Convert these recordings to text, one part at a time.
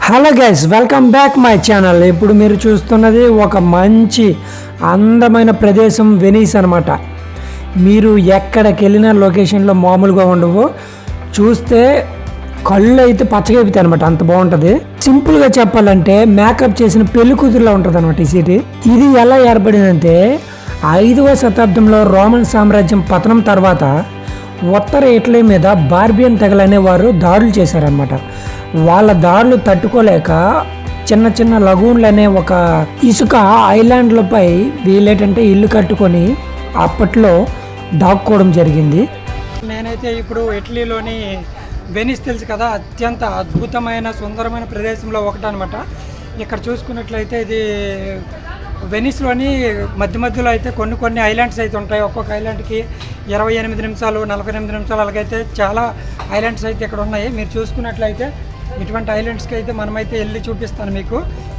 Hello guys, welcome back my channel. ఇప్పుడు మీరు చూస్తున్నది ఒక మంచి అందమైన ప్రదేశం వెనీస్ అనమాట. మీరు ఎక్కడికి వెళ్ళిన లొకేషన్లో మామూలుగా ఉండవు, చూస్తే కళ్ళు అయితే పచ్చగైపోతాయి అనమాట, అంత బాగుంటుంది. సింపుల్గా చెప్పాలంటే మేకప్ చేసిన పెళ్లి కూతురులా ఉంటుంది అనమాట ఈ సిటీ. ఇది ఎలా ఏర్పడిందంటే 5వ శతాబ్దంలో రోమన్ సామ్రాజ్యం పతనం తర్వాత ఉత్తర ఇటలీ మీద బార్బియన్ తెగలనేవారు దాడులు చేశారనమాట. వాళ్ళ దాడులు తట్టుకోలేక చిన్న చిన్న లగూన్లు అనే ఒక ఇసుక ఐలాండ్లపై వీళ్ళేంటంటే ఇల్లు కట్టుకొని అప్పట్లో దాక్కోవడం జరిగింది. నేనైతే ఇప్పుడు ఇటలీలోని వెనిస్ తెలుసు కదా, అత్యంత అద్భుతమైన సుందరమైన ప్రదేశంలో ఒకటి అనమాట. ఇక్కడ చూసుకున్నట్లయితే ఇది వెనిస్లోని మధ్య మధ్యలో అయితే కొన్ని ఐలాండ్స్ అయితే ఉంటాయి. ఒక్కొక్క ఐలాండ్కి 28 నిమిషాలు 48 నిమిషాలు అలాగైతే చాలా ఐలాండ్స్ అయితే ఇక్కడ ఉన్నాయి. మీరు చూసుకున్నట్లయితే ఇటువంటి ఐలాండ్స్కి అయితే మనమైతే వెళ్ళి చూపిస్తాను మీకు.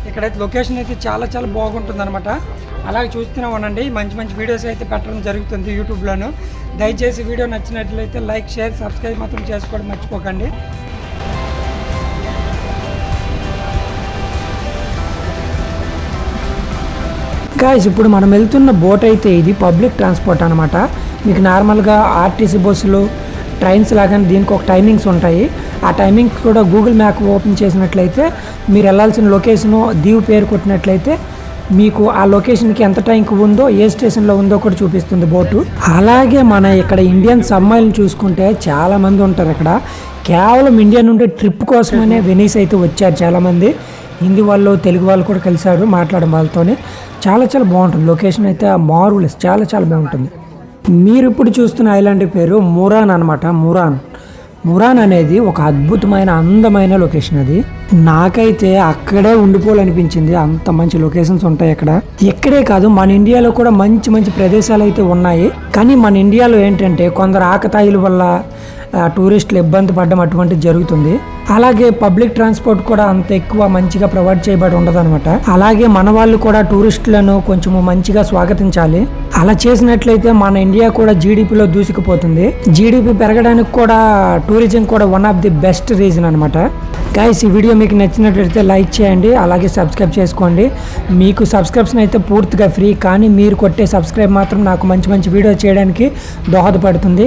ఇక్కడైతే లొకేషన్ అయితే చాలా చాలా బాగుంటుంది అనమాట. అలాగే చూస్తూనే ఉండండి, మంచి మంచి వీడియోస్ అయితే పెట్టడం జరుగుతుంది యూట్యూబ్లోను. దయచేసి వీడియో నచ్చినట్లయితే లైక్, షేర్, సబ్స్క్రైబ్ మాత్రం చేసుకోవడం మర్చిపోకండి. గాయ్స్, ఇప్పుడు మనం వెళ్తున్న బోట్ అయితే ఇది పబ్లిక్ ట్రాన్స్పోర్ట్ అనమాట. మీకు నార్మల్గా ఆర్టీసీ బస్సులు, ట్రైన్స్ లాగానే దీనికి ఒక టైమింగ్స్ ఉంటాయి. ఆ టైమింగ్స్ కూడా గూగుల్ మ్యాప్ ఓపెన్ చేసినట్లయితే మీరు వెళ్ళాల్సిన లొకేషను దీవు పేరు కొట్టినట్లయితే మీకు ఆ లొకేషన్కి ఎంత టైంకి ఉందో, ఏ స్టేషన్లో ఉందో కూడా చూపిస్తుంది బోటు. అలాగే మన ఇక్కడ ఇండియన్స్ అమ్మాయిలను చూసుకుంటే చాలామంది ఉంటారు ఇక్కడ. కేవలం ఇండియా నుండి ట్రిప్ కోసమనే వెనీస్ అయితే వచ్చారు చాలామంది. హిందీ వాళ్ళు, తెలుగు వాళ్ళు కూడా కలిశారు మాట్లాడడం వాళ్ళతోనే. చాలా చాలా బాగుంటుంది లొకేషన్ అయితే, మార్వెలస్, చాలా చాలా బాగుంటుంది. మీరు ఇప్పుడు చూస్తున్న ఐలాండ్ పేరు మురాన్ అనమాట. మురాన్ అనేది ఒక అద్భుతమైన అందమైన లొకేషన్. అది నాకైతే అక్కడే ఉండిపోవాలనిపించింది, అంత మంచి లొకేషన్స్ ఉంటాయి అక్కడ. ఇక్కడే కాదు, మన ఇండియాలో కూడా మంచి మంచి ప్రదేశాలు అయితే ఉన్నాయి. కానీ మన ఇండియాలో ఏంటంటే కొందరు ఆకతాయిల వల్ల టూరిస్టులు ఇబ్బంది పడడం అటువంటిది జరుగుతుంది. అలాగే పబ్లిక్ ట్రాన్స్పోర్ట్ కూడా అంత ఎక్కువ మంచిగా ప్రొవైడ్ చేయబడి ఉండదు అనమాట. అలాగే మన వాళ్ళు కూడా టూరిస్టులను కొంచెం మంచిగా స్వాగతించాలి. అలా చేసినట్లయితే మన ఇండియా కూడా జీడిపిలో దూసుకుపోతుంది. జీడిపి పెరగడానికి కూడా టూరిజం కూడా one of the best reason అనమాట. గైస్, ఈ వీడియో మీకు నచ్చినట్లయితే లైక్ చేయండి, అలాగే సబ్స్క్రైబ్ చేసుకోండి. మీకు సబ్స్క్రిప్షన్ అయితే పూర్తిగా ఫ్రీ, కానీ మీరు కొట్టే సబ్స్క్రైబ్ మాత్రం నాకు మంచి మంచి వీడియో చేయడానికి దోహదపడుతుంది.